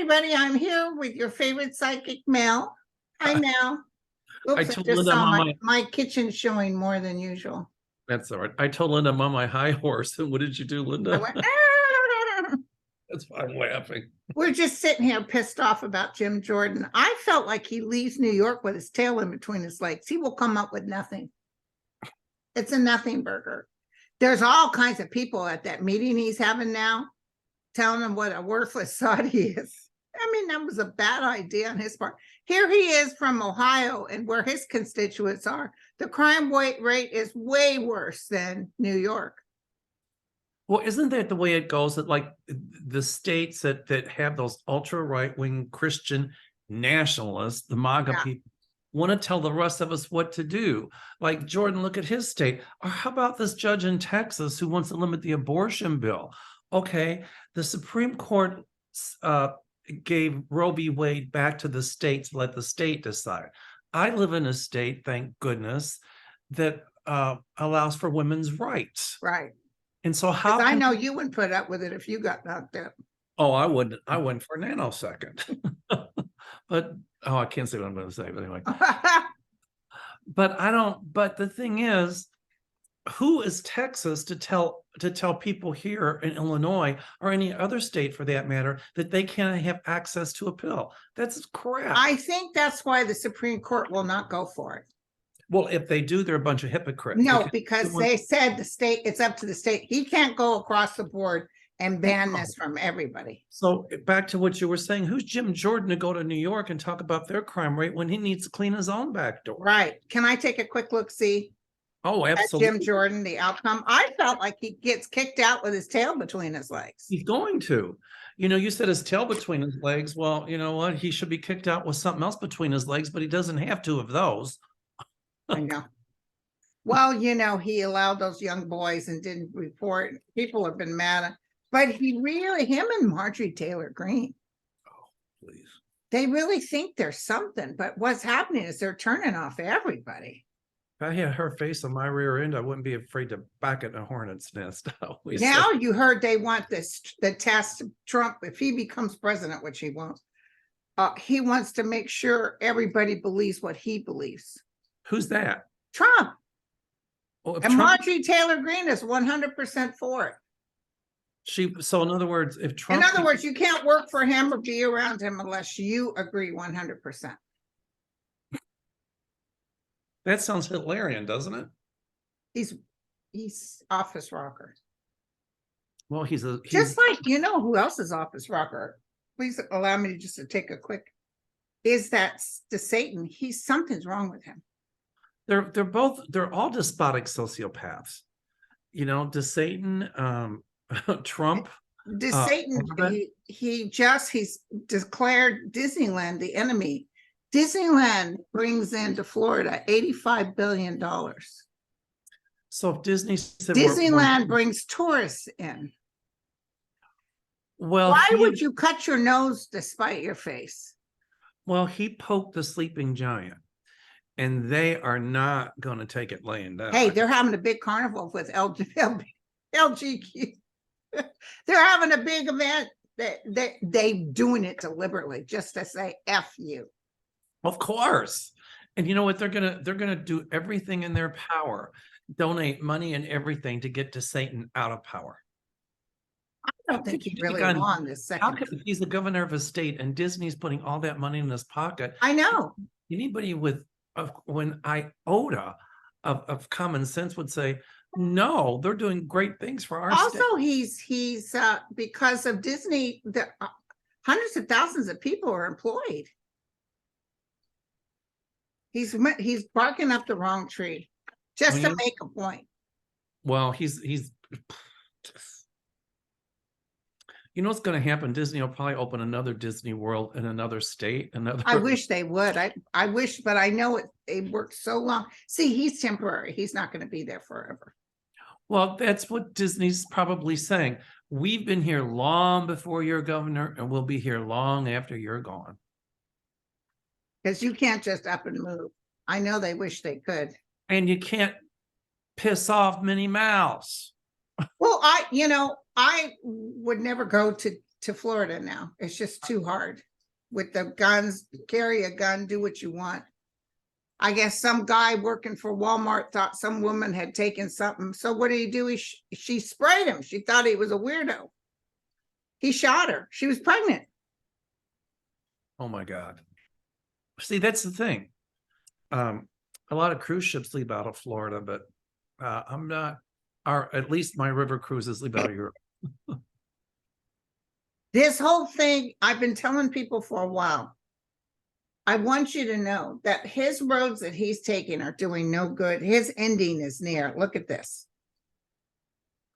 everybody. I'm here with your favorite psychic, Mel. Hi, Mel. I Oops, I told just Linda saw I'm on my kitchen showing more than usual. that's all right. I told Linda I'm on my high horse. And what did you do, I Linda? went, "Ah." That's why I'm laughing. We're just sitting here pissed off about Jim Jordan. I felt like he leaves New York with his tail in between his legs. He will come up with nothing. It's a nothing burger. There's all kinds of people at that meeting he's having now telling him what a worthless sod he is. I mean, that was a bad idea on his part. Here he is from Ohio, and where his constituents are, the crime rate is way worse than New York. Well, isn't that the way it goes? That like the states that have those ultra right-wing Christian nationalists, the MAGA people, want to tell the rest of us what to do. Like Jordan, look at his state. Or how about this judge in Texas who wants to limit the abortion bill? Okay, the Supreme Court gave Roe v. Wade back to the states, let the state decide. I live in a state, thank goodness, that allows for women's rights. Right. And so how I know you wouldn't put up with it if you got knocked up. Oh, I wouldn't for a nanosecond. But I can't say what I'm going to say, but anyway. But the thing is, who is Texas to tell people here in Illinois or any other state for that matter that they can't have access to a pill? That's crap. I think that's why the Supreme Court will not go for it. Well, if they do, they're a bunch of hypocrites. No, because they said the state, it's up to the state. He can't go across the board and ban this from everybody. So back to what you were saying, who's Jim Jordan to go to New York and talk about their crime rate when he needs to clean his own back door? Right. Can I take a quick look, see? Oh, absolutely. Jim Jordan, the outcome. I felt like he gets kicked out with his tail between his legs. He's going to. You said his tail between his legs. Well, you know what? He should be kicked out with something else between his legs, but he doesn't have two of those. I know. Well, he allowed those young boys and didn't report. People have been mad. But him and Marjorie Taylor Greene. Oh, please. They really think there's something, but what's happening is they're turning off everybody. If I had her face on my rear end, I wouldn't be afraid to back it in a hornet's nest. Now you heard they want the test Trump, if he becomes president, which he won't, he wants to make sure everybody believes what he believes. Who's that? Trump. Well, and Marjorie Taylor Greene is 100% for it. So in other words, if Trump... In other words, you can't work for him or be around him unless you agree 100%. That sounds hilarious, doesn't it? He's office rocker. Well, he's just like, who else is office rocker? Please allow me to take a quick. Is that the Satan? Something's wrong with him. They're all despotic sociopaths. DeSatan, Trump. DeSatan, he's declared Disneyland the enemy. Disneyland brings into Florida $85 billion. So if Disneyland brings tourists in. Well, why would you cut your nose despite your face? Well, he poked the sleeping giant, and they are not going to take it laying down. Hey, they're having a big carnival with LGQ. They're having a big event. They doing it deliberately just to say F you. Of course. And you know what? They're gonna do everything in their power, donate money and everything to get DeSatan out of power. I don't think he really won this second. How could he's the governor of a state and Disney's putting all that money in his pocket? I know. Anybody with an iota of common sense would say, no, they're doing great things for our state. Also, he's because of Disney, hundreds of thousands of people are employed. He's barking up the wrong tree just to make a point. Well, he's what's going to happen? Disney will probably open another Disney World in another state. I wish they would. I wish, but I know they worked so long. See, he's temporary. He's not going to be there forever. Well, that's what Disney's probably saying. We've been here long before you're governor, and we'll be here long after you're gone. Because you can't just up and move. I know they wish they could. And you can't piss off Minnie Mouse. Well, I would never go to to Florida now. It's just too hard with the guns. Carry a gun, do what you want. I guess some guy working for Walmart thought some woman had taken something. So what did he do? She sprayed him. She thought he was a weirdo. He shot her. She was pregnant. Oh my God. See, that's the thing. A lot of cruise ships leave out of Florida, but I'm not, or at least my river cruises leave out of Europe. This whole thing, I've been telling people for a while. I want you to know that his roads that he's taking are doing no good. His ending is near. Look at this.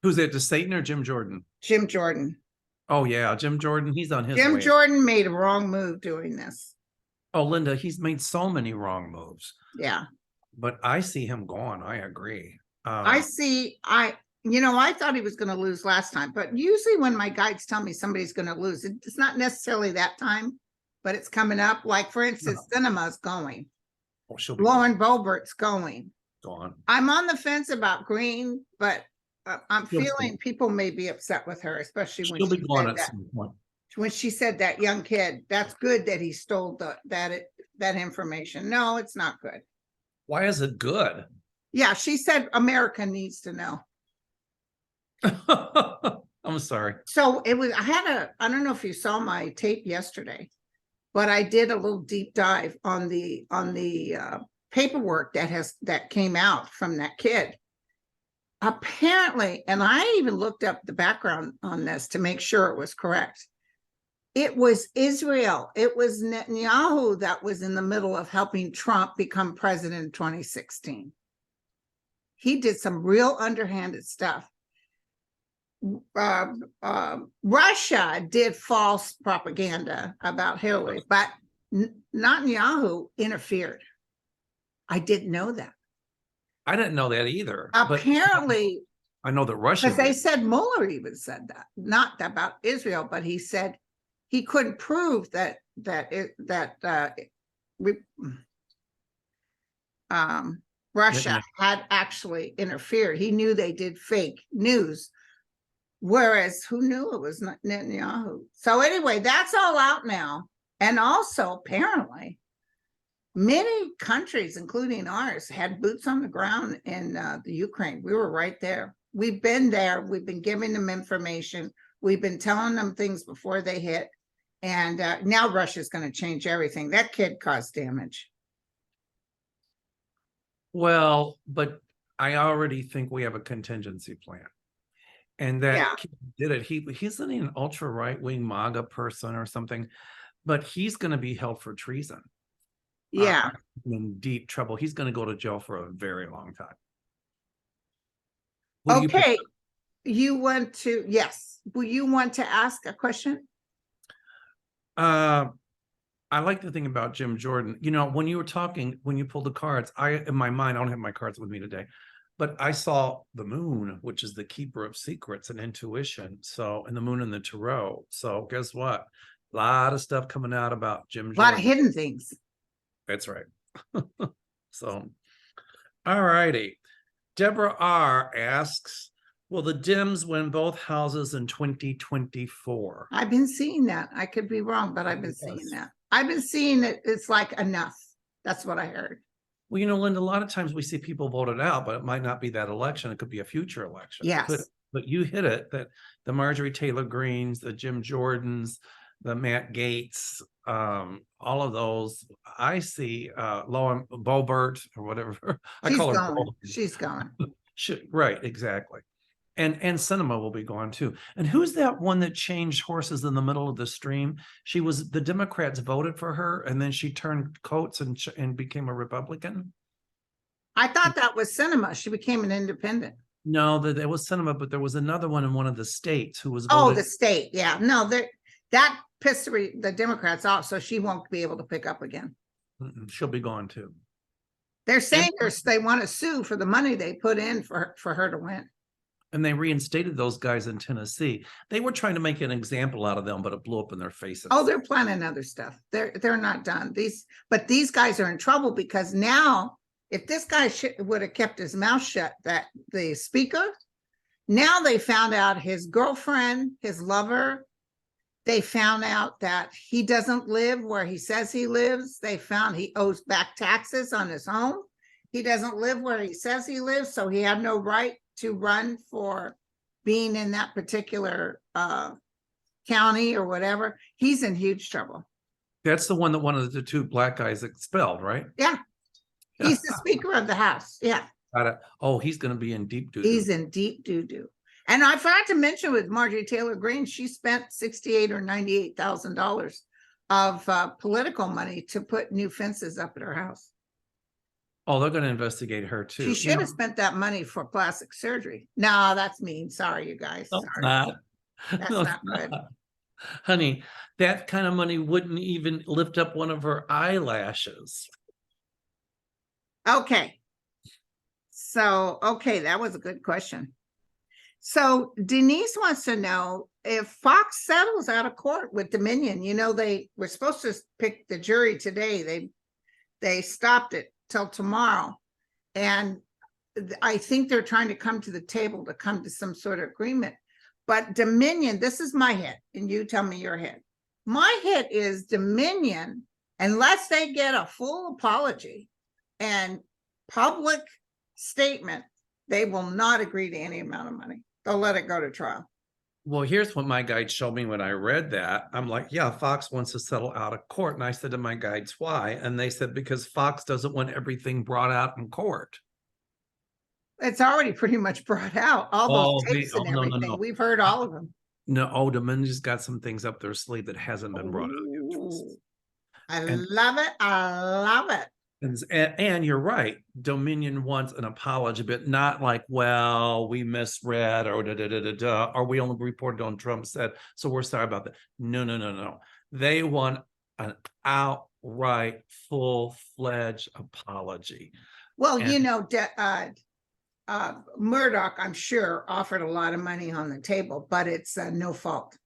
Who's that, to Satan or Jim Jordan? Jim Jordan. Oh yeah, Jim Jordan. He's on his Jim way. Jordan made a wrong move doing this. Oh, Linda, he's made so many wrong moves. Yeah. But I see him gone. I agree. I thought he was going to lose last time, but usually when my guides tell me somebody's going to lose, it's not necessarily that time, but it's coming up. Like, for instance, Cinema's going. Oh, she'll be Lauren Boebert's going. gone. I'm on the fence about Green, but I'm She'll feeling people may be upset with her, especially when She'll be she gone said at that. some point. When she said that young kid, that's good that he stole that information. No, it's not good. Why is it good? Yeah, she said America needs to know. I'm sorry. So I don't know if you saw my tape yesterday, but I did a little deep dive on the paperwork that came out from that kid. Apparently, and I even looked up the background on this to make sure it was correct. It was Israel. It was Netanyahu that was in the middle of helping Trump become president in 2016. He did some real underhanded stuff. Russia did false propaganda about Hillary, but Netanyahu interfered. I didn't know that. I didn't know that either. Apparently, I know that Russia. because they said Mueller even said that, not about Israel, but he said he couldn't prove that Russia had actually interfered. He knew they did fake news. Whereas who knew it was Netanyahu? So anyway, that's all out now. And also, apparently, many countries, including ours, had boots on the ground in the Ukraine. We were right there. We've been there. We've been giving them information. We've been telling them things before they hit. And now Russia's going to change everything. That kid caused damage. Well, but I already think we have a contingency plan. And that kid did it. He's an ultra right-wing MAGA person or something, but he's going to be held for treason. Yeah. In deep trouble. He's going to go to jail for a very long time. Okay. Yes. Will you want to ask a question? I like the thing about Jim Jordan. You know, when you were talking, when you pulled the cards, in my mind, I don't have my cards with me today, but I saw the moon, which is the keeper of secrets and intuition. So, and the moon and the tarot. So guess what? A lot of stuff coming out about Jim Jordan. A lot of hidden things. That's right. So, all righty. Deborah R. asks, will the Dems win both houses in 2024? I've been seeing that. I could be wrong, but I've been seeing that. I've been seeing it. It's like enough. That's what I heard. Well, you know, Linda, a lot of times we see people voted out, but it might not be that election. It could be a future election. Yes. But you hit it, that the Marjorie Taylor Greens, the Jim Jordans, the Matt Gaetz, all of those, I see Lauren Boebert or whatever. She's gone. She's gone. Right, exactly. And Sinema will be gone too. And who's that one that changed horses in the middle of the stream? The Democrats voted for her, and then she turned coats and became a Republican. I thought that was Sinema. She became an independent. No, that was Sinema, but there was another one in one of the states who was voted. Oh, the state. Yeah. No, that pissed the Democrats off, so she won't be able to pick up again. She'll be gone too. They're saying they want to sue for the money they put in for her to win. And they reinstated those guys in Tennessee. They were trying to make an example out of them, but it blew up in their faces. Oh, they're planning other stuff. They're not done. These guys are in trouble because now, if this guy would have kept his mouth shut, that the speaker, now they found out his girlfriend, his lover, They found out that he doesn't live where he says he lives. They found he owes back taxes on his home. He doesn't live where he says he lives, so he had no right to run for being in that particular county or whatever. He's in huge trouble. That's the one that one of the two black guys expelled, right? Yeah. He's the Speaker of the House. Yeah. Got it. Oh, he's going to be in deep doo-doo. He's in deep doo-doo. And I forgot to mention with Marjorie Taylor Greene, she spent $68,000 or $98,000 of political money to put new fences up at her house. Oh, they're going to investigate her too. She should have spent that money for plastic surgery. No, that's mean. Sorry, you guys. No, Sorry. it's not. That's No, it's not good. not. Honey, that kind of money wouldn't even lift up one of her eyelashes. Okay. So, okay, that was a good question. So Denise wants to know if Fox settles out of court with Dominion. You know, they were supposed to pick the jury today. They stopped it till tomorrow. And I think they're trying to come to the table to come to some sort of agreement. But Dominion, this is my hit, and you tell me your hit. My hit is Dominion, unless they get a full apology and public statement, they will not agree to any amount of money. They'll let it go to trial. Well, here's what my guide showed me when I read that. I'm like, yeah, Fox wants to settle out of court. And I said to my guides, why? And they said, because Fox doesn't want everything brought out in court. It's already pretty much brought out. All those tapes and everything. No. We've heard all of them. No, Dominion's got some things up their sleeve that hasn't been brought out. I love it. I love it. And you're right. Dominion wants an apology, but not like, well, we misread or or we only reported on Trump said, so we're sorry about that. No. They want an outright, full-fledged apology. Well, and, you know, Murdoch, I'm sure, offered a lot of money on the table, but it's no fault.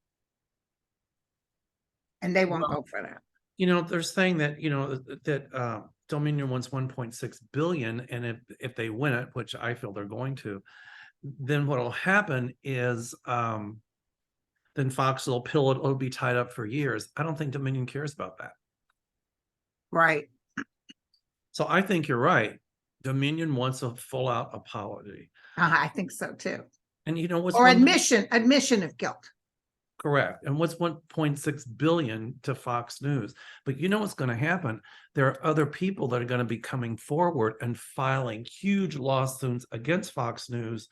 And they won't go for that. You know, they're saying that, you know, that Dominion wants 1.6 billion. And if they win it, which I feel they're going to, then what will happen is then Fox will pill it, it'll be tied up for years. I don't think Dominion cares about that. Right. So I think you're right. Dominion wants a full out apology. I think so too. And you know what's or admission of guilt. Correct. And what's 1.6 billion to Fox News? But you know what's going to happen? There are other people that are going to be coming forward and filing huge lawsuits against Fox News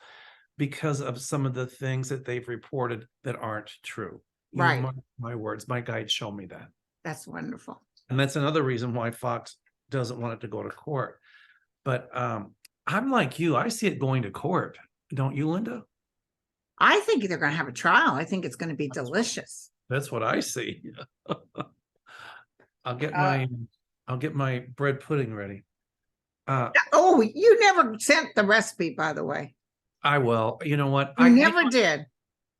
because of some of the things that they've reported that aren't true. You right. know, my words, my guides show me that. That's wonderful. And that's another reason why Fox doesn't want it to go to court. But I'm like you. I see it going to court. Don't you, Linda? I think they're going to have a trial. I think it's going to be delicious. That's what I see. I'll get my bread pudding ready. Oh, you never sent the recipe, by the way. I will. You know what? I never did.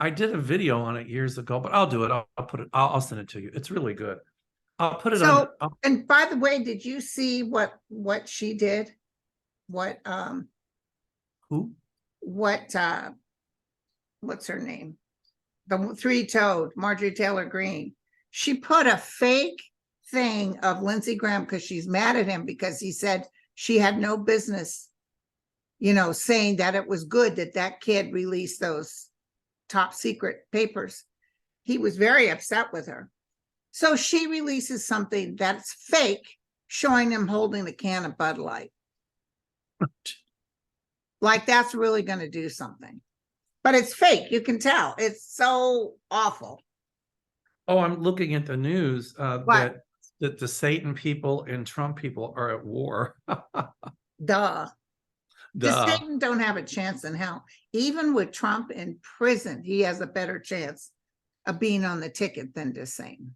I did a video on it years ago, but I'll do it. I'll put it. I'll send it to you. It's really good. I'll put it on. And by the way, did you see what she did? What who? What what's her name? The three-toed Marjorie Taylor Greene. She put a fake thing of Lindsey Graham because she's mad at him because he said she had no business, you know, saying that it was good that kid released those top secret papers. He was very upset with her. So she releases something that's fake, showing him holding a can of Bud Light. Like that's really going to do something. But it's fake. You can tell. It's so awful. Oh, I'm looking at the news that the Satan people and Trump people are at war. Duh. The Satan don't have a chance in hell. Even with Trump in prison, he has a better chance of being on the ticket than DeSatan.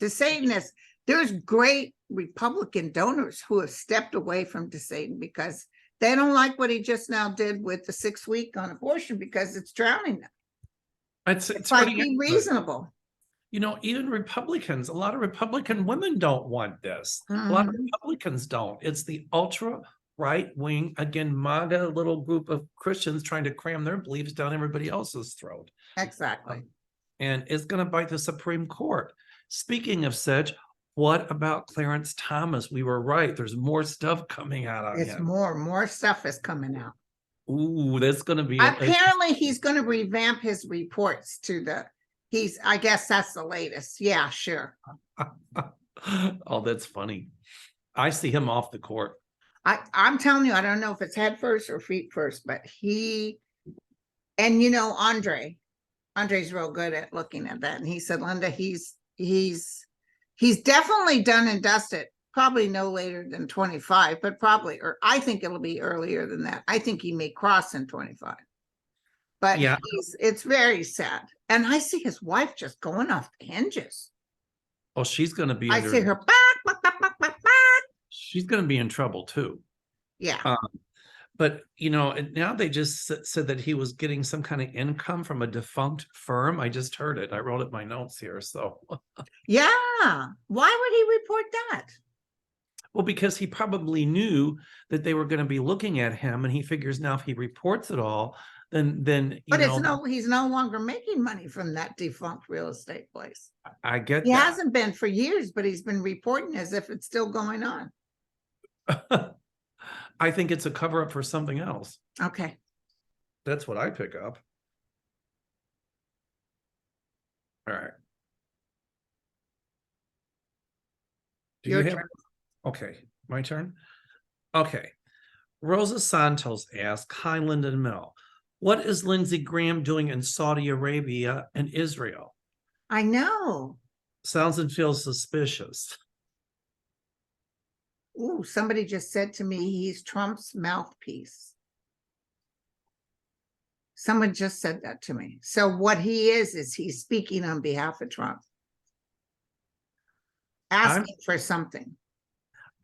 DeSatan is, there's great Republican donors who have stepped away from DeSatan because they don't like what he just now did with the 6-week on abortion because it's drowning them. It's like, be reasonable. You know, even Republicans, a lot of Republican women don't want this. A lot of Republicans don't. It's the ultra right wing, again, MAGA little group of Christians trying to cram their beliefs down everybody else's throat. Exactly. and it's going to bite the Supreme Court. Speaking of such, what about Clarence Thomas? We were right. There's more stuff coming out on It's him. more stuff is coming out. Ooh, that's going to be apparently he's going to revamp his reports to I guess that's the latest. Yeah, sure. Oh, that's funny. I see him off the court. I'm telling you, I don't know if it's head first or feet first, but and Andre's real good at looking at that. And he said, Linda, he's definitely done and dusted, probably no later than 25, but probably, or I think it'll be earlier than that. I think he may cross in 25. But yeah, it's very sad. And I see his wife just going off the hinges. Oh, she's going to be. I see her. She's going to be in trouble too. Yeah. But, now they just said that he was getting some kind of income from a defunct firm. I just heard it. I wrote it in my notes here. So, yeah. Why would he report that? Well, because he probably knew that they were going to be looking at him, and he figures now if he reports it all, then but he's no longer making money from that defunct real estate place. I get he hasn't been for years, but he's been reporting as if it's still going on. I think it's a cover up for something else. Okay. That's what I pick up. All right. Your turn. Okay, my turn. Okay. Rosa Santos asks, hi, Linda and Mel. What is Lindsey Graham doing in Saudi Arabia and Israel? I know. Sounds and feels suspicious. Ooh, somebody just said to me he's Trump's mouthpiece. Someone just said that to me. So what he is he's speaking on behalf of Trump. Asking for something.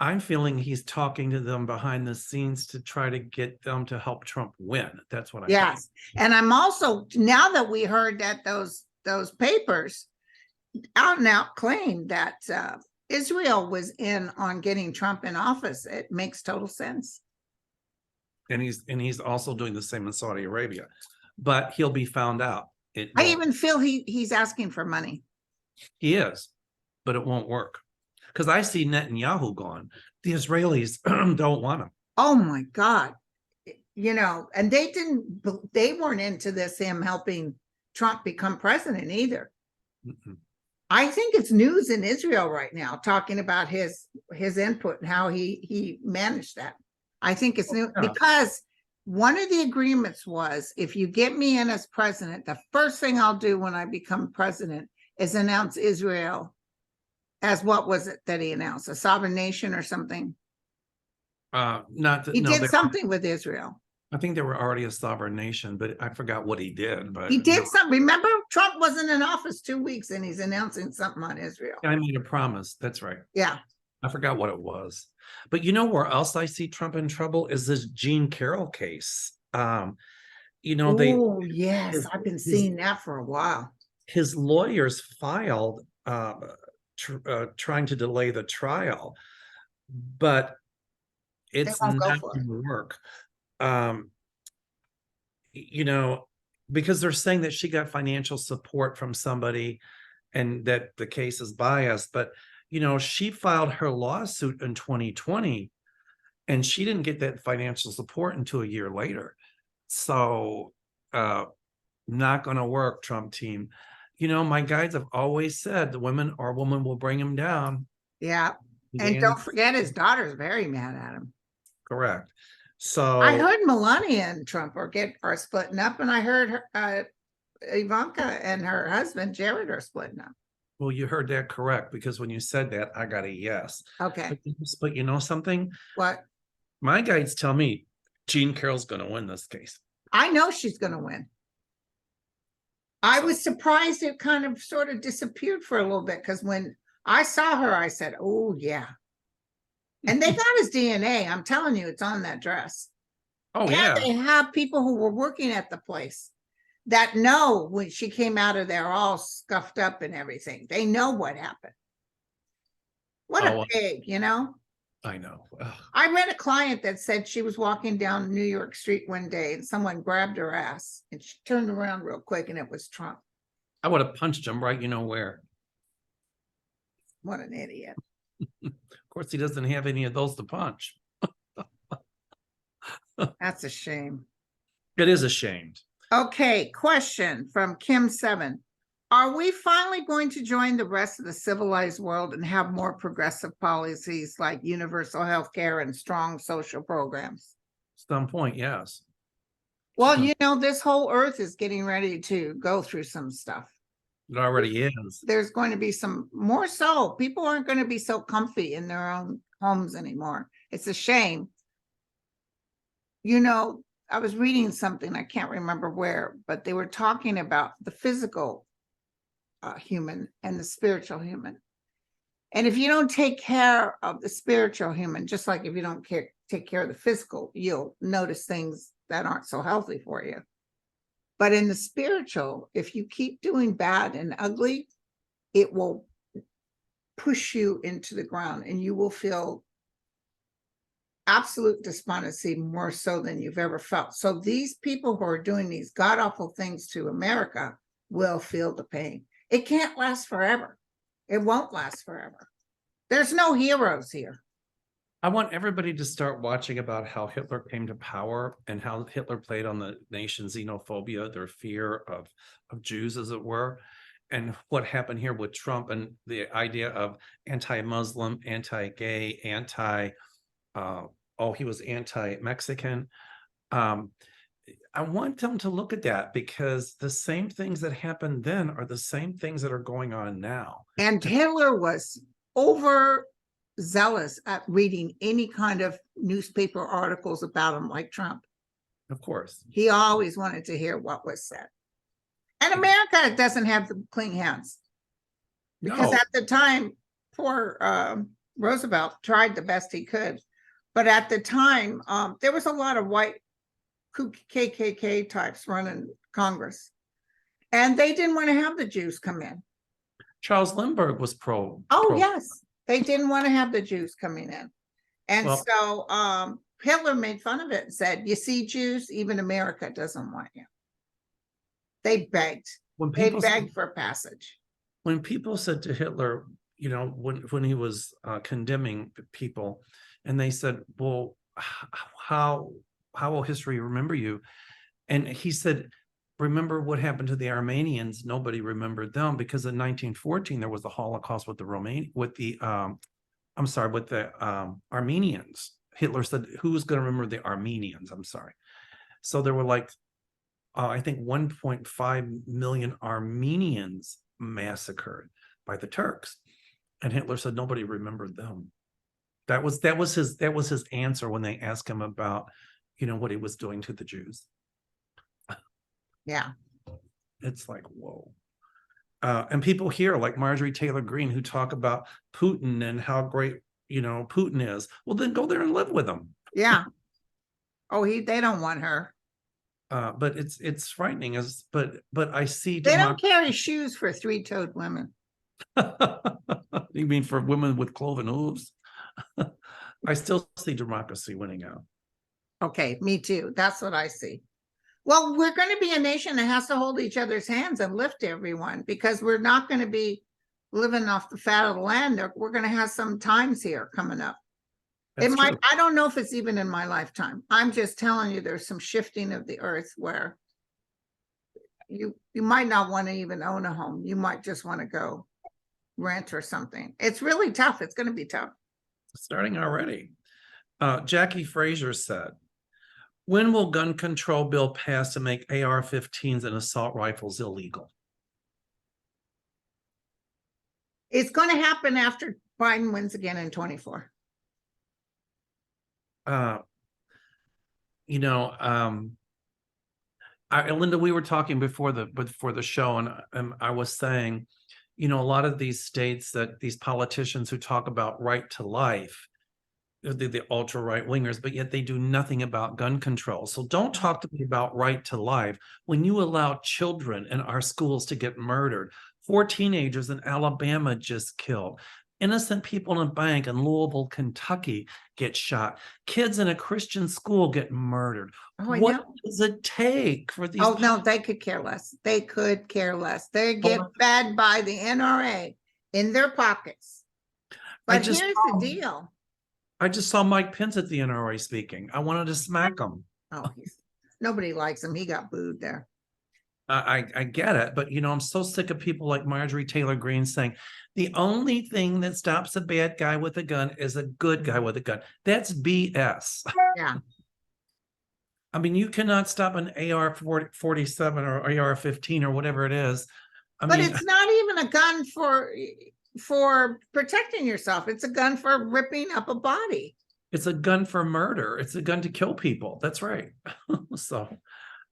I'm feeling he's talking to them behind the scenes to try to get them to help Trump win. That's what I think. And I'm also, now that we heard that those papers out and out claim that Israel was in on getting Trump in office, it makes total sense. And he's also doing the same in Saudi Arabia, but he'll be found out. I even feel he's asking for money. He is, but it won't work. Because I see Netanyahu gone. The Israelis don't want him. Oh my God. And they weren't into this, him helping Trump become president either. Mm-mm. I think it's news in Israel right now, talking about his input and how he managed that. I think it's new because one of the agreements was, if you get me in as president, the first thing I'll do when I become president is announce Israel as, what was it that he announced? A sovereign nation or something? He did something with Israel. I think they were already a sovereign nation, but I forgot what he did. But he did something. Remember, Trump wasn't in office 2 weeks and he's announcing something on Israel. I made a promise. That's right. Yeah. I forgot what it was. But where else I see Trump in trouble is this Jean Carroll case. Oh, yes. I've been seeing that for a while. His lawyers filed trying to delay the trial, but it's not going to work. Because they're saying that she got financial support from somebody and that the case is biased, but she filed her lawsuit in 2020 and she didn't get that financial support until a year later. So not going to work, Trump team. My guides have always said the woman will bring him down. Yeah. And don't forget, his daughter's very mad at him. Correct. So I heard Melania and Trump are splitting up, and I heard Ivanka and her husband Jared are splitting up. Well, you heard that correct, because when you said that, I got a yes. Okay. But you know something? What? My guides tell me Jean Carroll's going to win this case. I know she's going to win. I was surprised it kind of sort of disappeared for a little bit, because when I saw her, I said, oh, yeah. And they got his DNA. I'm telling you, it's on that dress. Oh, yeah. They have people who were working at the place that know when she came out of there all scuffed up and everything. They know what happened. What a pig, I know. Ugh. I read a client that said she was walking down New York Street one day and someone grabbed her ass and she turned around real quick and it was Trump. I would have punched him right, you know where. What an idiot. Of course, he doesn't have any of those to punch. That's a shame. It is a shame. Okay, question from Kim7. Are we finally going to join the rest of the civilized world and have more progressive policies like universal health care and strong social programs? Some point, yes. Well, you know, this whole earth is getting ready to go through some stuff. It already is. There's going to be some more so. People aren't going to be so comfy in their own homes anymore. It's a shame. You know, I was reading something, I can't remember where, but they were talking about the physical human and the spiritual human. And if you don't take care of the spiritual human, just like if you don't take care of the physical, you'll notice things that aren't so healthy for you. But in the spiritual, if you keep doing bad and ugly, it will push you into the ground and you will feel absolute despondency more so than you've ever felt. So these people who are doing these god-awful things to America will feel the pain. It can't last forever. It won't last forever. There's no heroes here. I want everybody to start watching about how Hitler came to power and how Hitler played on the nation's xenophobia, their fear of Jews, as it were, and what happened here with Trump and the idea of anti-Muslim, anti-gay, he was anti-Mexican. I want them to look at that because the same things that happened then are the same things that are going on now. And Hitler was overzealous at reading any kind of newspaper articles about him like Trump. Of course. He always wanted to hear what was said. And America doesn't have the clean hands. Because at the time, poor Roosevelt tried the best he could. But at the time, there was a lot of white KKK types running Congress. And they didn't want to have the Jews come in. Charles Lindbergh was pro. Yes. They didn't want to have the Jews coming in. And so Hitler made fun of it and said, you see, Jews, even America doesn't want you. They begged. They begged for passage. When people said to Hitler, you know, when he was condemning people, and they said, well, how will history remember you? And he said, remember what happened to the Armenians. Nobody remembered them because in 1914 there was the Holocaust with the Armenians. Hitler said, who's going to remember the Armenians? I'm sorry. So there were like, I think 1.5 million Armenians massacred by the Turks. And Hitler said nobody remembered them. That was his answer when they asked him about, you know, what he was doing to the Jews. Yeah. It's like, whoa. And people here like Marjorie Taylor Greene who talk about Putin and how great, you know, Putin is. Well, then go there and live with him. Yeah. Oh, they don't want her. But it's frightening but I see they don't carry shoes for three-toed women. You mean for women with cloven hooves? I still see democracy winning out. Okay, me too. That's what I see. Well, we're going to be a nation that has to hold each other's hands and lift everyone because we're not going to be living off the fat of the land. We're going to have some times here coming up. That's true. I don't know if it's even in my lifetime. I'm just telling you, there's some shifting of the earth where you might not want to even own a home. You might just want to go rent or something. It's really tough. It's going to be tough. Starting already. Jackie Frazier said, when will gun control bill pass to make AR-15s and assault rifles illegal? It's going to happen after Biden wins again in 24. You know, Linda, we were talking before the show, and I was saying, you know, a lot of these states that these politicians who talk about right to life, the ultra right wingers, but yet they do nothing about gun control. So don't talk to me about right to life when you allow children in our schools to get murdered. 4 teenagers in Alabama just killed. Innocent people in a bank in Louisville, Kentucky get shot. Kids in a Christian school get murdered. Oh, I What know. does it take for these? Oh, no, they could care less. They could care less. They get Oh, fed by the NRA in their pockets. I But just here's the deal. I just saw Mike Pence at the NRA speaking. I wanted to smack him. Oh, nobody likes him. He got booed there. I get it, but I'm so sick of people like Marjorie Taylor Greene saying the only thing that stops a bad guy with a gun is a good guy with a gun. That's BS. Yeah. I mean, you cannot stop an AR-47 or AR-15 or whatever it is. But it's not even a gun for protecting yourself. It's a gun for ripping up a body. It's a gun for murder. It's a gun to kill people. That's right. So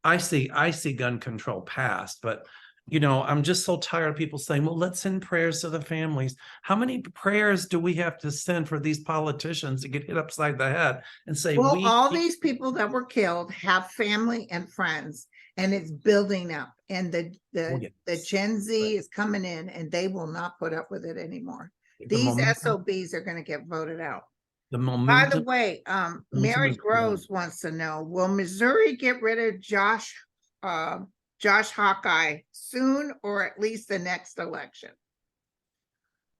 I see gun control passed, but I'm just so tired of people saying, well, let's send prayers to the families. How many prayers do we have to send for these politicians to get hit upside the head and say, well, all these people that were killed have family and friends, and it's building up, and the Gen Z is coming in, and they will not put up with it anymore. These SOBs are going to get voted out. By the way, Mary Groves wants to know, will Missouri get rid of Josh Hawkeye soon, or at least the next election?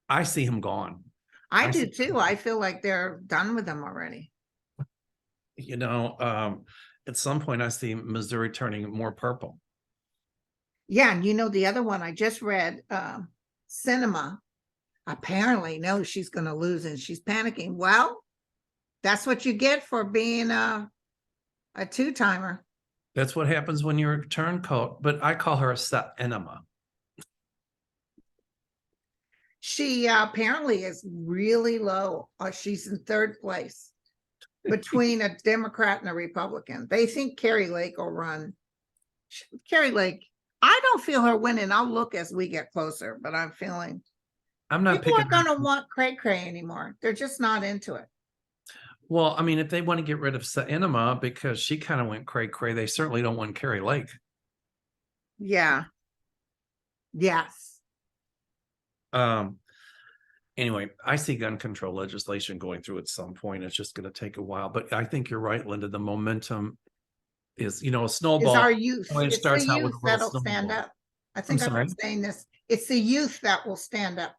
I see him gone. I do too. I feel like they're done with him already. At some point I see Missouri turning more purple. Yeah, and the other one I just read, Cinema apparently knows she's going to lose and she's panicking. Well, that's what you get for being a two-timer. That's what happens when you're a turncoat, but I call her a enema. She apparently is really low. She's in third place between a Democrat and a Republican. They think Carrie Lake will run. Carrie Lake, I don't feel her winning. I'll look as we get closer, but I'm feeling people aren't going to want cray cray anymore. They're just not into it. Well, I mean, if they want to get rid of Enema because she kind of went cray cray, they certainly don't want Carrie Lake. Yeah. Yes. Anyway, I see gun control legislation going through at some point. It's just going to take a while, but I think you're right, Linda. The momentum is, a snowball. It's our youth. It's the youth that'll stand up. I think I've been saying this. It's the youth that will stand up.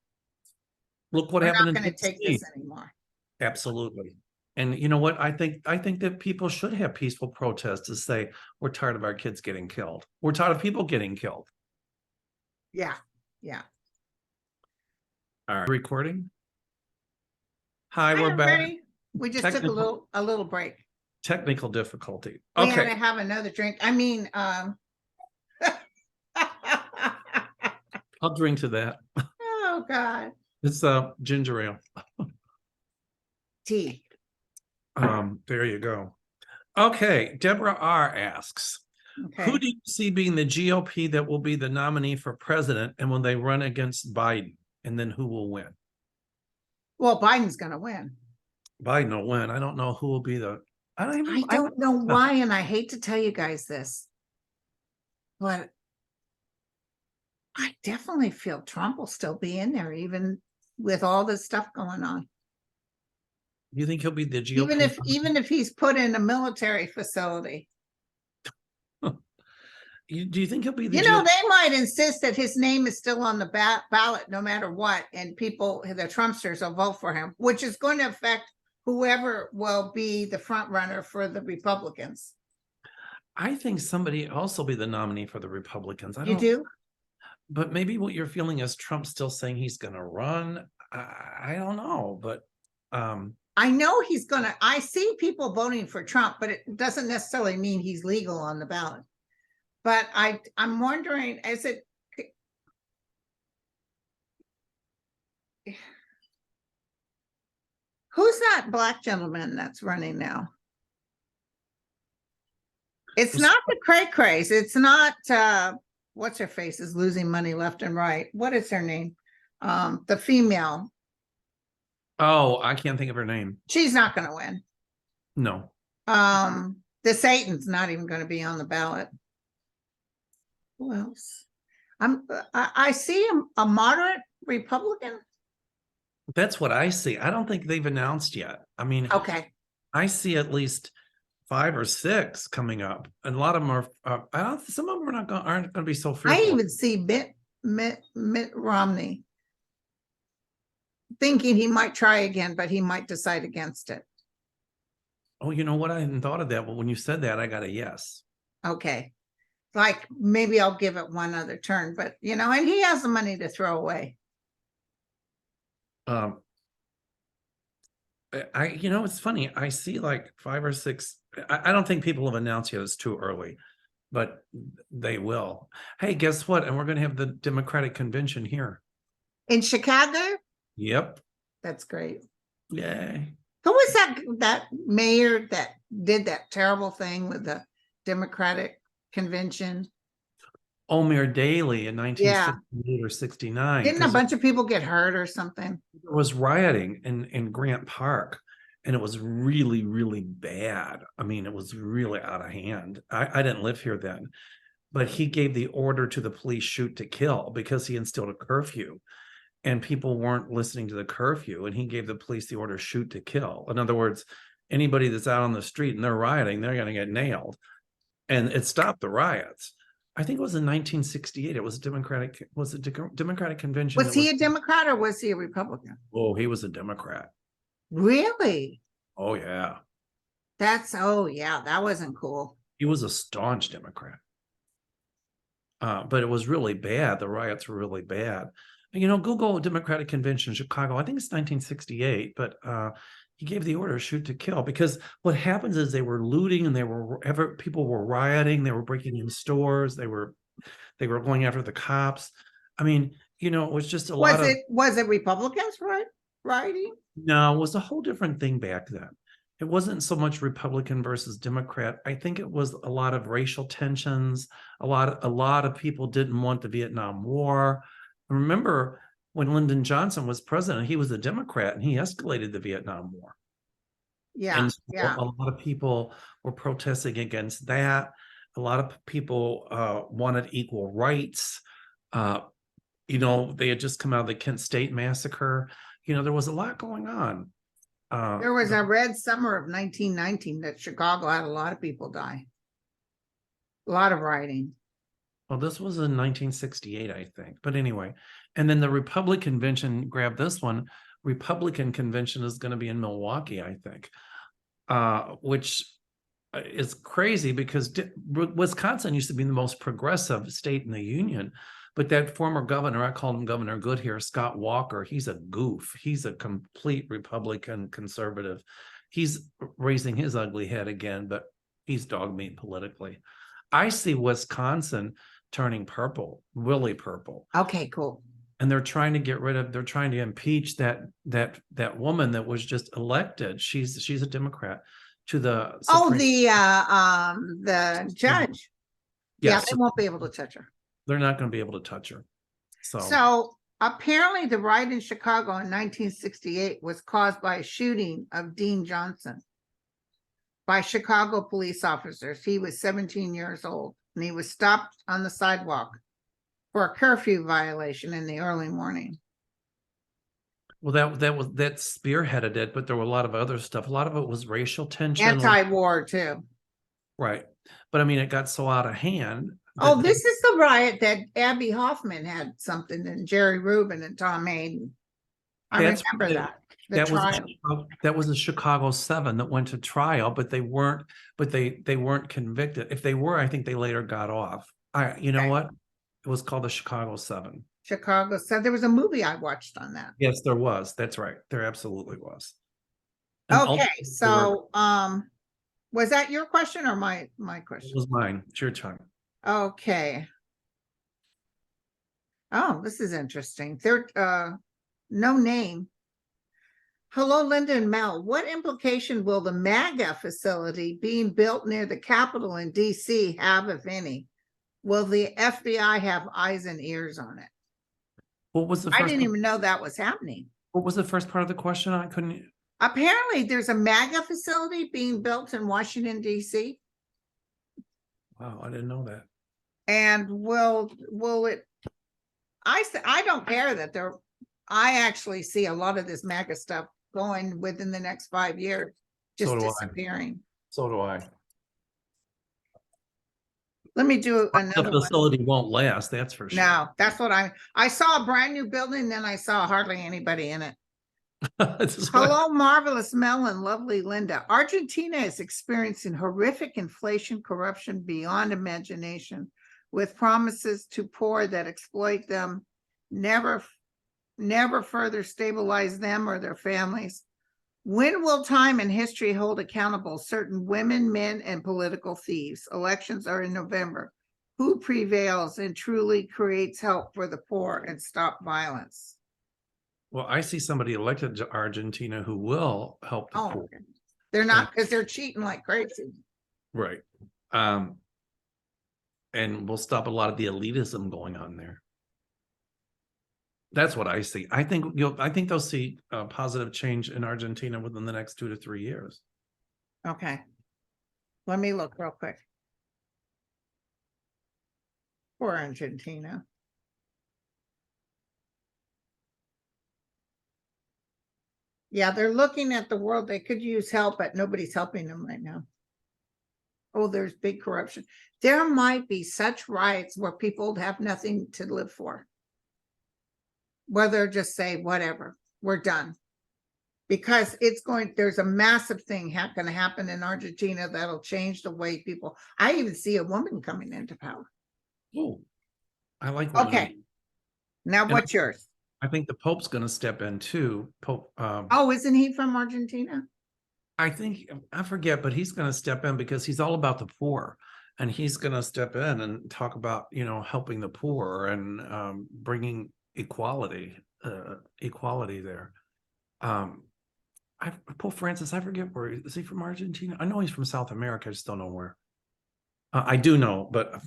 Look what happened. We're not going to take this anymore. Absolutely. And you know what? I think that people should have peaceful protests to say we're tired of our kids getting killed. We're tired of people getting killed. Yeah. Yeah. All right. Recording. Hi, we're back. Ready? We just took a little break. Technical difficulty. We had to have another drink. I mean, I'll drink to that. Oh God. It's ginger ale. Tea. There you go. Okay, Deborah R asks, who do you see being the GOP that will be the nominee for president, and when they run against Biden, and then who will win? Well, Biden's going to win. Biden will win. I don't know who will be I don't know why, and I hate to tell you guys this, but I definitely feel Trump will still be in there, even with all this stuff going on. You think he'll be the GOP? Even if he's put in a military facility. Do you think he'll be the GOP? They might insist that his name is still on the ballot no matter what, and people, the Trumpsters, will vote for him, which is going to affect whoever will be the front runner for the Republicans. I think somebody else will be the nominee for the Republicans. You do? But maybe what you're feeling is Trump still saying he's going to run. I don't know, but I know he's going to. I see people voting for Trump, but it doesn't necessarily mean he's legal on the ballot. But I'm wondering, is it? Who's that black gentleman that's running now? It's not the cray craze. It's not what's her face is losing money left and right. What is her name? The female. Oh, I can't think of her name. She's not going to win. No. The Satan's not even going to be on the ballot. Who else? I see a moderate Republican. That's what I see. I don't think they've announced yet. I mean, Okay. I see at least 5 or 6 coming up, and a lot of them are. I don't. Some of them are not aren't going to be so I fearful. even see Mitt Romney thinking he might try again, but he might decide against it. Oh, you know what? I hadn't thought of that, but when you said that, I got a yes. Okay. Like maybe I'll give it one other turn, but and he has the money to throw away. Um, it's funny. I see like 5 or 6. I don't think people have announced yet. It's too early, but they will. Hey, guess what? And we're going to have the Democratic convention here. In Chicago? Yep. That's great. Yay. Who was that mayor that did that terrible thing with the Democratic convention? Omer Daley in 1968 or 69. Didn't a because bunch of people get hurt or something? there was rioting in Grant Park, and it was really, really bad. I mean, it was really out of hand. I didn't live here then, but he gave the order to the police shoot to kill because he instilled a curfew, and people weren't listening to the curfew, and he gave the police the order shoot to kill. In other words, anybody that's out on the street and they're rioting, they're going to get nailed. And it stopped the riots. I think it was in 1968. It was a Democratic convention. Was he a Democrat or was he a Republican? Oh, he was a Democrat. Really? Oh, yeah. That wasn't cool. He was a staunch Democrat. But it was really bad. The riots were really bad. Google Democratic Convention in Chicago. I think it's 1968, but he gave the order shoot to kill, because what happens is they were looting and people were rioting. They were breaking in stores. They were going after the cops. I mean, it was just was it Republicans rioting? No, it was a whole different thing back then. It wasn't so much Republican versus Democrat. I think it was a lot of racial tensions. A lot of people didn't want the Vietnam War. Remember when Lyndon Johnson was president, he was a Democrat and he escalated the Vietnam War. Yeah. And so a lot of people were protesting against that. A lot of people wanted equal rights. They had just come out of the Kent State massacre. There was a lot going on. There was a red summer of 1919 that Chicago had a lot of people die. A lot of rioting. Well, this was in 1968, I think. But anyway, and then the Republican convention grabbed this one. Republican convention is going to be in Milwaukee, I think, which is crazy because Wisconsin used to be the most progressive state in the union. But that former governor, I call him Governor Good here, Scott Walker, he's a goof. He's a complete Republican conservative. He's raising his ugly head again, but he's dog meat politically. I see Wisconsin turning purple, really purple. Okay, cool. And they're trying to impeach that woman that was just elected. She's a Democrat to the the judge. Yes. They won't be able to touch her. They're not going to be able to touch her. So apparently the riot in Chicago in 1968 was caused by a shooting of Dean Johnson by Chicago police officers. He was 17 years old and he was stopped on the sidewalk for a curfew violation in the early morning. Well, that spearheaded it, but there were a lot of other stuff. A lot of it was racial tension. Anti-war too. Right. But I mean, it got so out of hand. This is the riot that Abby Hoffman had something, and Jerry Rubin and Tom Hayden. I remember that. That was the Chicago 7 that went to trial, but they weren't convicted. If they were, I think they later got off. Know what? It was called the Chicago 7. Chicago 7. There was a movie I watched on that. Yes, there was. That's right. There absolutely was. And okay, so was that your question or my question? It was mine. It's your turn. Okay. Oh, this is interesting. No name. Hello, Linda and Mel. What implication will the MAGA facility being built near the Capitol in DC have, if any? Will the FBI have eyes and ears on it? What was the first? I didn't even know that was happening. What was the first part of the question? I couldn't. Apparently, there's a MAGA facility being built in Washington, D.C. Wow, I didn't know that. And will it? I don't care that they're. I actually see a lot of this MAGA stuff going within the next 5 years, just So do I. disappearing. So do I. Let me do The another one. facility won't last, that's for sure. No, that's what I saw a brand new building, then I saw hardly anybody in it. Hello, marvelous Mel and lovely Linda. Argentina is experiencing horrific inflation, corruption beyond imagination, with promises to poor that exploit them, never further stabilize them or their families. When will time and history hold accountable certain women, men, and political thieves? Elections are in November. Who prevails and truly creates help for the poor and stop violence? Well, I see somebody elected to Argentina who will help the poor. Okay. They're not, because they're cheating like crazy. Right. And we'll stop a lot of the elitism going on there. That's what I see. I think they'll see a positive change in Argentina within the next 2 to 3 years. Okay. Let me look real quick. For Argentina. Yeah, they're looking at the world. They could use help, but nobody's helping them right now. Oh, there's big corruption. There might be such riots where people have nothing to live for. Where they'll just say, whatever, we're done. Because there's a massive thing going to happen in Argentina that'll change the way people, I even see a woman coming into power. Oh, I like. Okay. Now what's yours? I think the Pope's going to step in too. Pope. Oh, isn't he from Argentina? I forget, but he's going to step in because he's all about the poor, and he's going to step in and talk about, helping the poor and bringing equality there. Pope Francis, I forget where is he from. Argentina? I know he's from South America. I just don't know where. I do know, but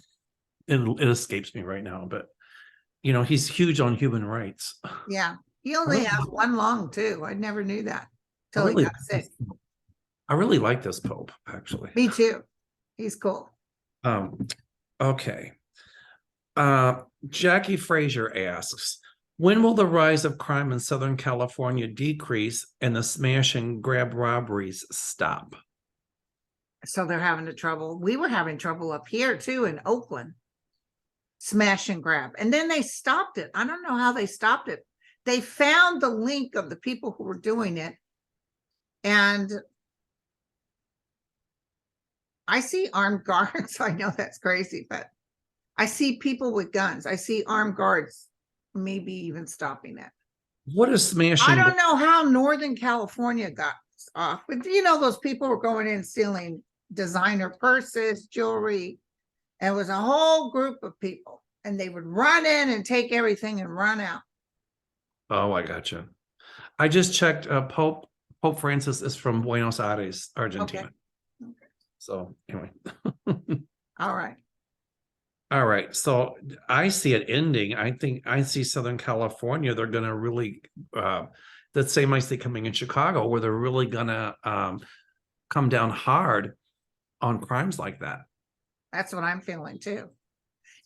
it escapes me right now. But he's huge on human rights. Yeah, he only has one lung too. I never knew that till he got sick. I really like this Pope, actually. Me too. He's cool. Okay. Jackie Frazier asks, when will the rise of crime in Southern California decrease and the smash and grab robberies stop? So they're having trouble. We were having trouble up here too in Oakland. Smash and grab. And then they stopped it. I don't know how they stopped it. They found the link of the people who were doing it. And I see armed guards. I know that's crazy, but I see people with guns. I see armed guards maybe even stopping it. What is smashing? I don't know how Northern California got off, but those people were going in stealing designer purses, jewelry, and it was a whole group of people, and they would run in and take everything and run out. Oh, I gotcha. I just checked. Pope Francis is from Buenos Aires, Argentina. Okay. So anyway. All right. All right. So I see it ending. I think I see Southern California. They're going to really, the same I see coming in Chicago, where they're really going to come down hard on crimes like that. That's what I'm feeling too.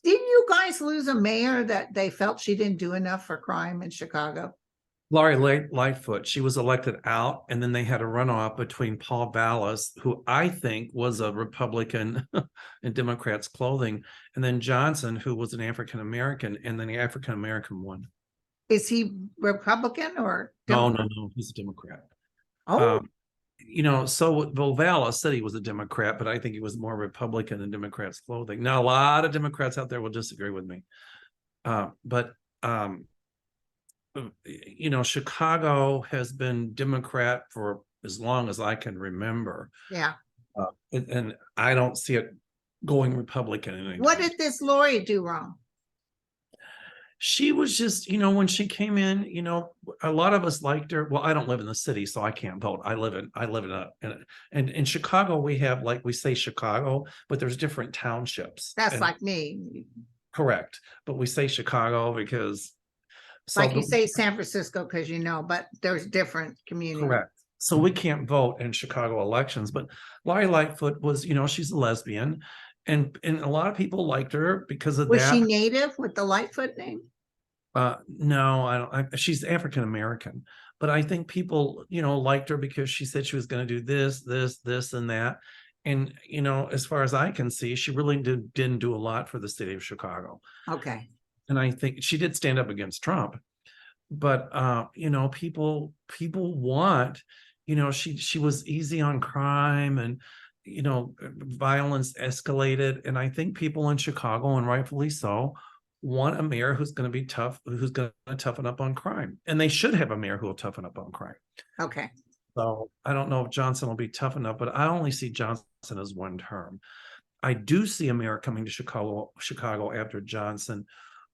Didn't you guys lose a mayor that they felt she didn't do enough for crime in Chicago? Lori Lightfoot, she was elected out, and then they had a runoff between Paul Vallas, who I think was a Republican in Democrats' clothing, and then Johnson, who was an African-American, and then the African-American won. Is he Republican or Democrat? No, he's a Democrat. Oh. So Vallas said he was a Democrat, but I think he was more Republican in Democrats' clothing. Now, a lot of Democrats out there will disagree with me. Chicago has been Democrat for as long as I can remember. Yeah. And I don't see it going Republican. Anymore. What did this Lori do wrong? She was just, when she came in, a lot of us liked her. Well, I don't live in the city, so I can't vote. I live and in Chicago, we have, like, we say Chicago, but there's different townships. That's like me. Correct. But we say Chicago because like you say San Francisco because but there's different communities. Correct. So we can't vote in Chicago elections, but Lori Lightfoot was, she's a lesbian, and a lot of people liked her because of that. Was she native with the Lightfoot name? No, I don't. She's African American, but I think people, liked her because she said she was going to do this, this, and that. And as far as I can see, she really didn't do a lot for the city of Chicago. Okay. And I think she did stand up against Trump, but people want, she was easy on crime, and violence escalated, and I think people in Chicago, and rightfully so, want a mayor who's going to be tough, who's going to toughen up on crime, and they should have a mayor who will toughen up on crime. Okay. So I don't know if Johnson will be tough enough, but I only see Johnson as one term. I do see a mayor coming to Chicago after Johnson,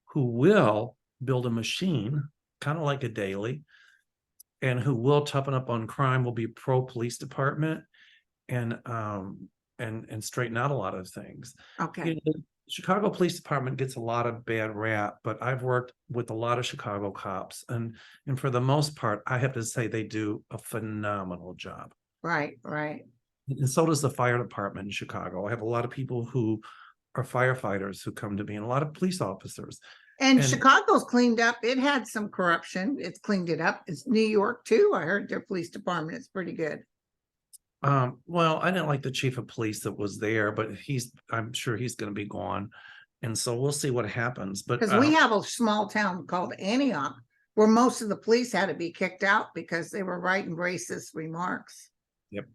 who will build a machine, kind of like a Daley, and who will toughen up on crime, will be pro police department, and straighten out a lot of things. Okay. The Chicago Police Department gets a lot of bad rap, but I've worked with a lot of Chicago cops, and for the most part, I have to say they do a phenomenal job. Right. Right. And so does the fire department in Chicago. I have a lot of people who are firefighters who come to me, and a lot of police officers. And And- Chicago's cleaned up. It had some corruption. It's cleaned it up. It's New York too. I heard their police department is pretty good. Well, I didn't like the chief of police that was there, but I'm sure he's going to be gone. And so we'll see what happens. But Because we have a small town called Antioch where most of the police had to be kicked out because they were writing racist remarks. Yep.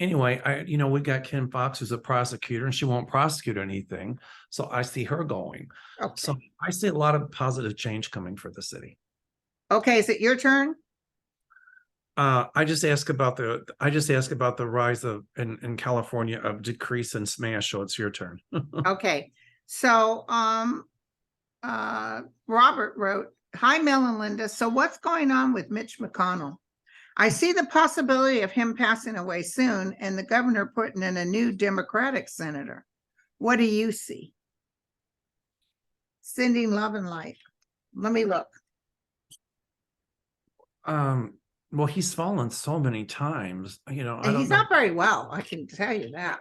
Anyway, we've got Kim Fox, who's a prosecutor, and she won't prosecute anything. So I see her going. Okay. So I see a lot of positive change coming for the city. Okay, is it your turn? I just ask about the rise of in California of decrease in smash. So it's your turn. Okay. So Robert wrote, "Hi Mel and Linda. So what's going on with Mitch McConnell? I see the possibility of him passing away soon and the governor putting in a new Democratic senator. What do you see?" Sending love and light. Let me look. Well, he's fallen so many times, I And don't he's know. not very well, I can tell you that.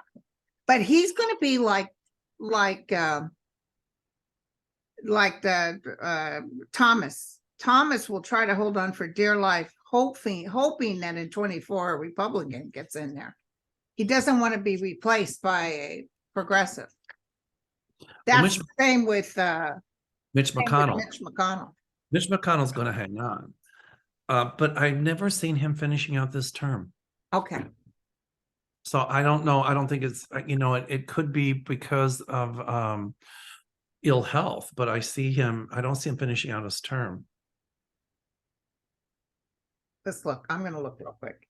But he's going to be like the Thomas. Thomas will try to hold on for dear life, hoping that in 24 a Republican gets in there. He doesn't want to be replaced by a progressive. That's the same with Mitch McConnell. Mitch McConnell. Mitch McConnell's going to hang on. But I've never seen him finishing out this term. Okay. So I don't know. I don't think it's, it could be because of ill health, but I don't see him finishing out his term. Let's look. I'm going to look real quick.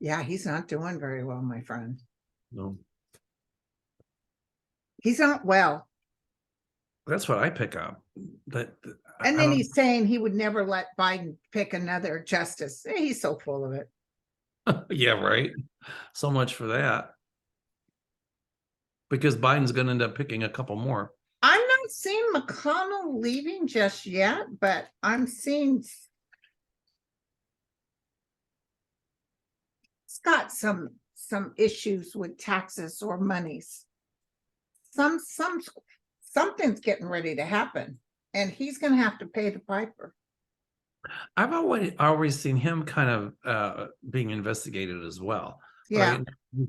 Yeah, he's not doing very well, my friend. No. He's not well. That's what I pick up. And then he's saying he would never let Biden pick another justice. He's so full of it. Yeah, right. So much for that. Because Biden's going to end up picking a couple more. I'm not seeing McConnell leaving just yet, but I'm seeing it's got some issues with taxes or monies. Something's getting ready to happen, and he's going to have to pay the piper. I've always seen him kind of being investigated as well. Yeah.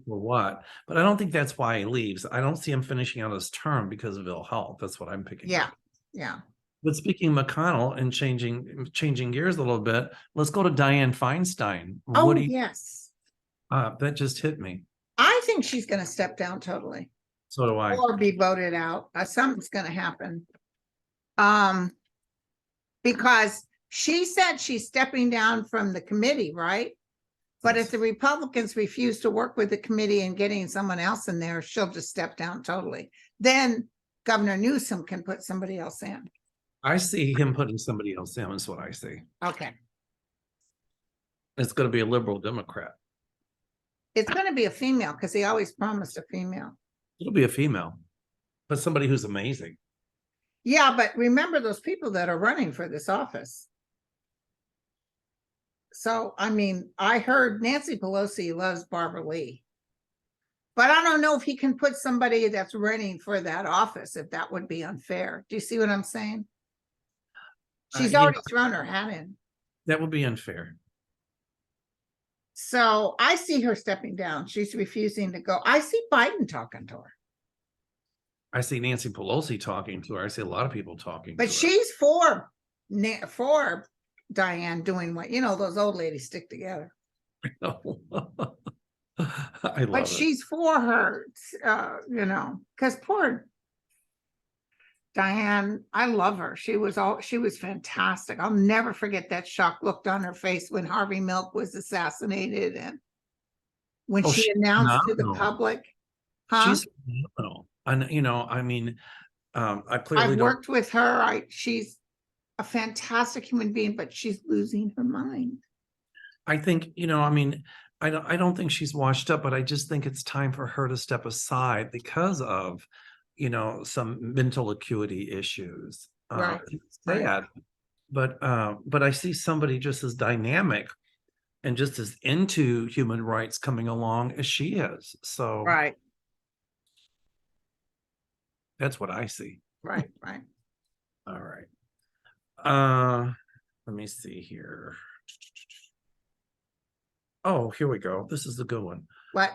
For what? But I don't think that's why he leaves. I don't see him finishing out his term because of ill health. That's what I'm picking up. Yeah. But speaking of McConnell and changing gears a little bit, let's go to Dianne Feinstein. Oh, yes. That just hit me. I think she's going to step down totally. So do I. Or be voted out. Something's going to happen. Because she said she's stepping down from the committee, right? But if the Republicans refuse to work with the committee and getting someone else in there, she'll just step down totally. Then Governor Newsom can put somebody else in. I see him putting somebody else in, is what I see. Okay. It's going to be a liberal Democrat. It's going to be a female because he always promised a female. It'll be a female, but somebody who's amazing. Yeah, but remember those people that are running for this office. So, I mean, I heard Nancy Pelosi loves Barbara Lee. But I don't know if he can put somebody that's running for that office, if that would be unfair. Do you see what I'm saying? She's You know, already thrown her hat in. that would be unfair. So I see her stepping down. She's refusing to go. I see Biden talking to her, I see Nancy Pelosi talking to her. I see a lot of people talking but to she's for Diane doing what, those old ladies stick together. her. I But love it. she's for her, because poor Diane, I love her. She was fantastic. I'll never forget that shocked look on her face when Harvey Milk was assassinated, and when Oh, she she's announced to the phenomenal. public, huh? She's phenomenal. And, I mean, I clearly I've don't. worked with her. She's a fantastic human being, but she's losing her mind. I think, I mean, I don't think she's washed up, but I just think it's time for her to step aside because of, some mental acuity issues. Right. It's sad, but I see somebody just as dynamic and just as into human rights coming along as she is. So Right. that's what I see. Right. Right. All right. Let me see here. Oh, here we go. This is a good one. What?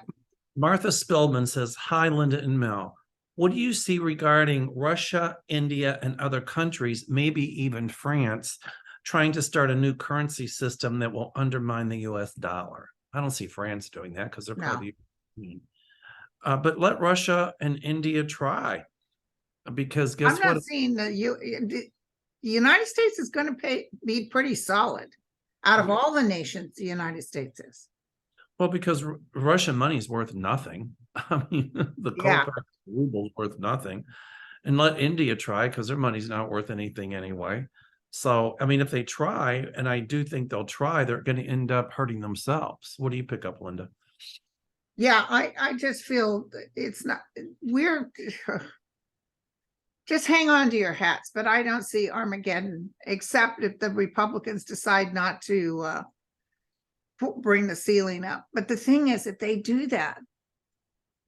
Martha Spillman says, hi, Linda and Mel. What do you see regarding Russia, India, and other countries, maybe even France, trying to start a new currency system that will undermine the US dollar? I don't see France doing that because they're part of the but let Russia and India try, because guess I'm not what? seeing the United States is going to be pretty solid out of all the nations. The United States is. Well, because Russian money is worth nothing. I mean, the ruble is worth nothing. And let India try, because their money's not worth anything anyway. So, I mean, if they try, and I do think they'll try, they're going to end up hurting themselves. What do you pick up, Linda? Yeah, I just feel it's not, we're just hang on to your hats, but I don't see Armageddon, except if the Republicans decide not to bring the ceiling up. But the thing is, if they do that,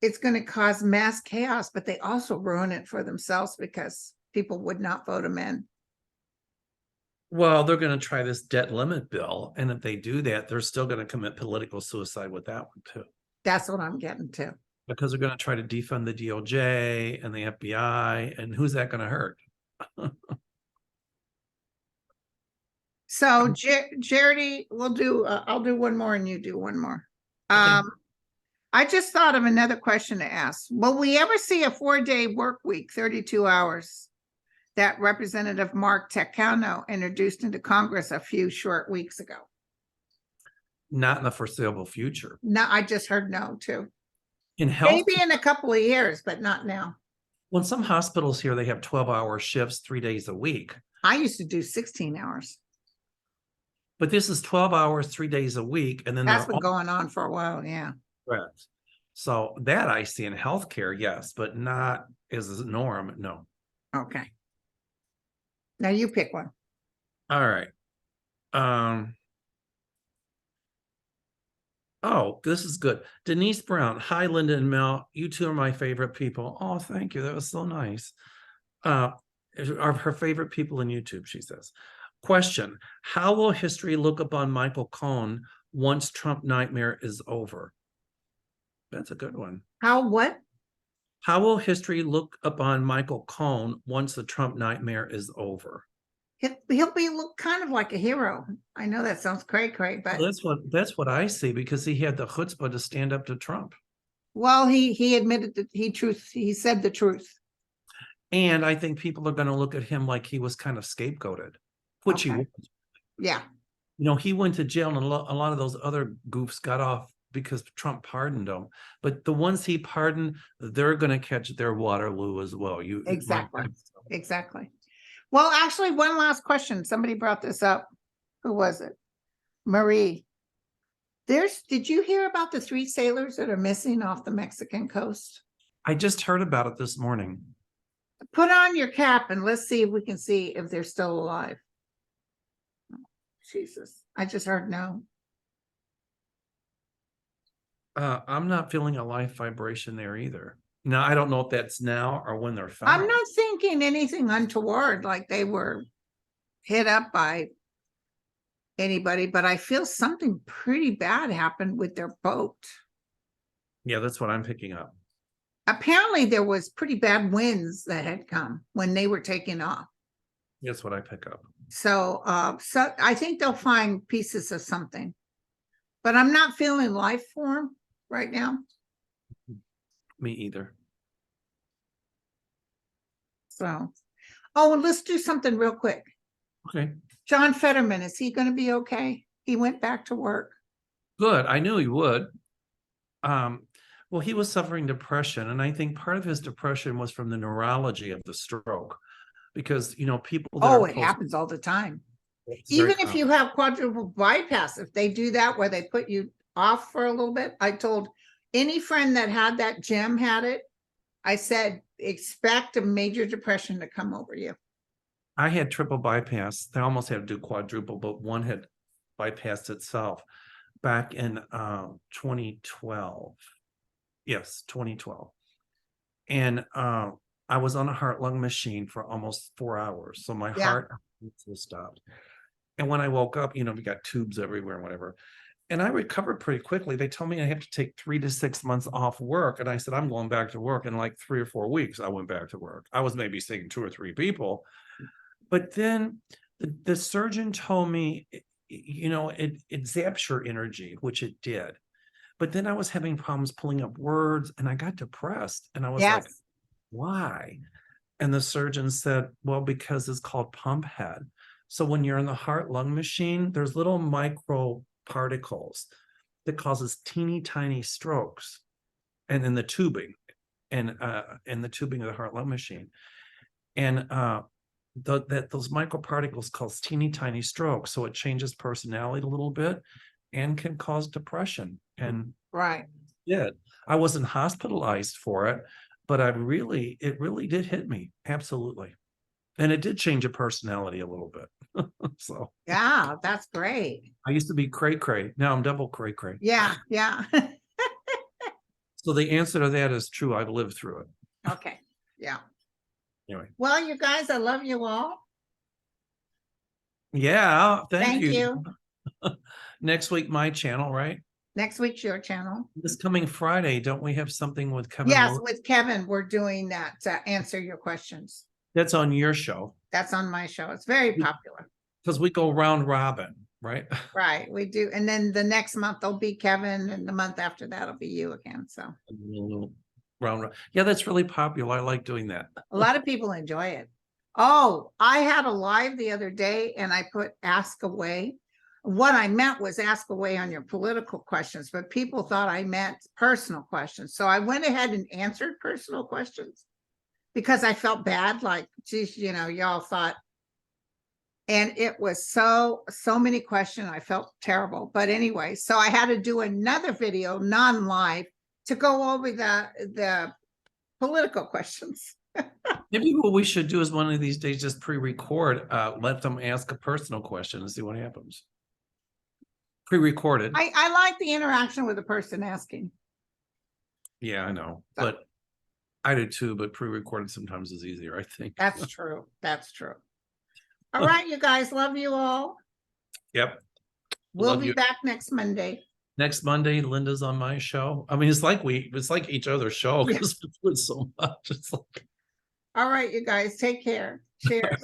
it's going to cause mass chaos, but they also ruin it for themselves because people would not vote them in. Well, they're going to try this debt limit bill. And if they do that, they're still going to commit political suicide with that one too. That's what I'm getting to. Because they're going to try to defund the DOJ and the FBI. And who's that going to hurt? So, Charity, I'll do one more and you do one more. Okay. I just thought of another question to ask. Will we ever see a 4-day work week, 32 hours, that Representative Mark Takano introduced into Congress a few short weeks ago? Not in the foreseeable future. No, I just heard no too. In health, maybe in a couple of years, but not now. Well, some hospitals here, they have 12-hour shifts, 3 days a week. I used to do 16 hours. But this is 12 hours, 3 days a week. And then that's been going on for a while. Yeah. Correct. So that I see in healthcare, yes, but not as a norm. No. Okay. Now you pick one. All right. Oh, this is good. Denise Brown. Hi, Linda and Mel. You two are my favorite people. Oh, thank you. That was so nice. Are her favorite people in YouTube, she says. Question: how will history look upon Michael Cohen once Trump nightmare is over? That's a good one. How what? How will history look upon Michael Cohen once the Trump nightmare is over? He'll be kind of like a hero. I know that sounds cray, but well, that's what I see, because he had the chutzpah to stand up to Trump. Well, he admitted that he said the truth. And I think people are going to look at him like he was kind of scapegoated, which he was. Yeah. He went to jail, and a lot of those other goofs got off because Trump pardoned them. But the ones he pardoned, they're going to catch their Waterloo as well. Exactly. Well, actually, one last question. Somebody brought this up. Who was it? Marie. Did you hear about the 3 sailors that are missing off the Mexican coast? I just heard about it this morning. Put on your cap and let's see if we can see if they're still alive. Jesus, I just heard no. I'm not feeling a life vibration there either. Now, I don't know if that's now or when they're found. I'm not thinking anything untoward, like they were hit up by anybody, but I feel something pretty bad happened with their boat. Yeah, that's what I'm picking up. Apparently there was pretty bad winds that had come when they were taking off. That's what I pick up. So I think they'll find pieces of something, but I'm not feeling life form right now. Me either. So, oh, and let's do something real quick. Okay. John Fetterman, is he going to be okay? He went back to work. Good. I knew he would. Well, he was suffering depression, and I think part of his depression was from the neurology of the stroke, because people that Oh, are it happens all the time. it's very Even if you have quadruple bypass, if they do that where they put you off for a little bit, I told any friend that had that, Jim had it, I said, expect a major depression to come over you. I had triple bypass. They almost had to do quadruple, but one had bypassed itself back in 2012. Yes, 2012. And I was on a heart-lung machine for almost 4 hours. So my heart was stopped. And when I woke up, we got tubes everywhere and whatever. And I recovered pretty quickly. They told me I have to take 3 to 6 months off work. And I said, I'm going back to work. In like 3 or 4 weeks, I went back to work. I was maybe seeing 2 or 3 people. But then the surgeon told me, it zaps your energy, which it did. But then I was having problems pulling up words, and I got depressed. And I was like, why? And the surgeon said, well, because it's called pump head. So when you're in the heart-lung machine, there's little micro particles that causes teeny tiny strokes, and in the tubing, and in the tubing of the heart-lung machine. And those microparticles cause teeny tiny strokes. So it changes personality a little bit and can cause depression. And yeah, I wasn't hospitalized for it, but it really did hit me. Absolutely. And it did change your personality a little bit. So yeah, that's great. I used to be cray. Now I'm double cray. Yeah. So the answer to that is true. I've lived through it. Okay. Yeah. Anyway. Well, you guys, I love you all. Yeah. Thank you. you. Next week, my channel, right? Next week's your channel. This coming Friday, don't we have something with Kevin? Yes, with Kevin, we're doing that to answer your questions. That's on your show. That's on my show. It's very popular. Because we go round robin, right? Right, we do. And then the next month there'll be Kevin, and the month after that'll be you again. So Round. Yeah, that's really popular. I like doing that. a lot of people enjoy it. Oh, I had a live the other day and I put ask away. What I meant was ask away on your political questions, but people thought I meant personal questions. So I went ahead and answered personal questions because I felt bad. Like, geez, y'all thought. And it was so many questions. I felt terrible. But anyway, so I had to do another video, non-live, to go over the political questions. Maybe what we should do is one of these days just pre-record, let them ask a personal question and see what happens. Pre-recorded. I like the interaction with the person asking. Yeah, I know. But I do too, but pre-recorded sometimes is easier, I think. That's true. That's true. All right, you guys, love you all. Yep. We'll be back next Monday. Next Monday, Linda's on my show. I mean, it's like each other's show because we do it so much. It's like, all right, you guys, take care. Cheers.